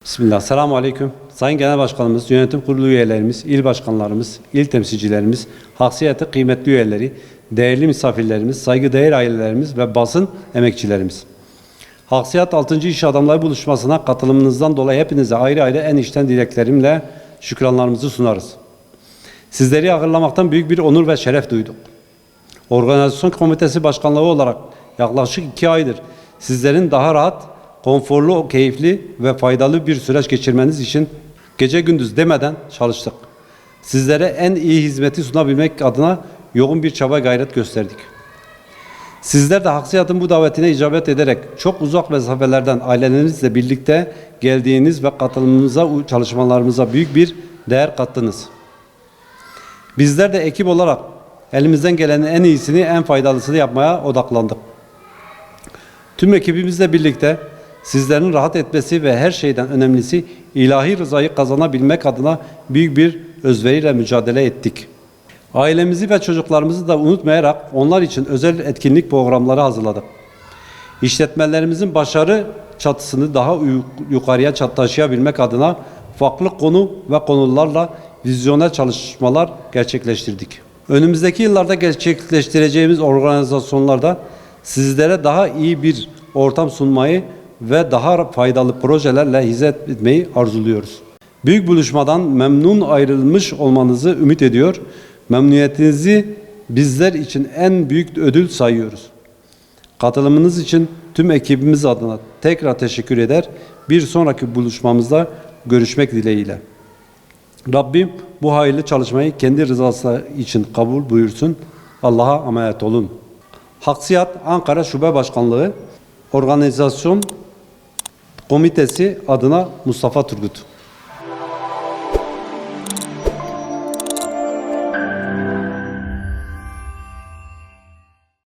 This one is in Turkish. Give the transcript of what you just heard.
Bismillah. Selamun Aleyküm. Sayın Genel Başkanımız, Yönetim Kurulu üyelerimiz, il başkanlarımız, il temsilcilerimiz, haksiyeti kıymetli üyeleri, değerli misafirlerimiz, saygıdeğer ailelerimiz ve basın emekçilerimiz. Haksiyet 6. İş Adamları buluşmasına katılımınızdan dolayı hepinize ayrı ayrı en içten dileklerimle şükranlarımızı sunarız. Sizleri ağırlamaktan büyük bir onur ve şeref duyduk. Organizasyon Komitesi Başkanlığı olarak yaklaşık 2 aydır sizlerin daha rahat, konforlu, keyifli ve faydalı bir süreç geçirmeniz için gece gündüz demeden çalıştık. Sizlere en iyi hizmeti sunabilmek adına yoğun bir çaba gayret gösterdik. Sizler de Haksiyat'ın bu davetine icabet ederek çok uzak mesafelerden ailelerinizle birlikte geldiğiniz ve katılımınıza, çalışmalarımıza büyük bir değer kattınız. Bizler de ekip olarak elimizden gelenin en iyisini, en faydalısını yapmaya odaklandık. Tüm ekibimizle birlikte sizlerin rahat etmesi ve her şeyden önemlisi ilahi rızayı kazanabilmek adına büyük bir özveriyle mücadele ettik. Ailemizi ve çocuklarımızı da unutmayarak onlar için özel etkinlik programları hazırladık. İşletmelerimizin başarı çatısını daha yukarıya taşıyabilmek adına farklı konu ve konularla vizyoner çalışmalar gerçekleştirdik. Önümüzdeki yıllarda gerçekleştireceğimiz organizasyonlarda sizlere daha iyi bir ortam sunmayı ve daha faydalı projelerle hizmet etmeyi arzuluyoruz. Büyük buluşmadan memnun ayrılmış olmanızı ümit ediyor. Memnuniyetinizi bizler için en büyük ödül sayıyoruz. Katılımınız için tüm ekibimiz adına tekrar teşekkür eder. Bir sonraki buluşmamızda görüşmek dileğiyle. Rabbim bu hayırlı çalışmayı kendi rızası için kabul buyursun. Allah'a emanet olun. Haksiyat Ankara Şube Başkanlığı Organizasyon Komitesi adına Mustafa Turgut.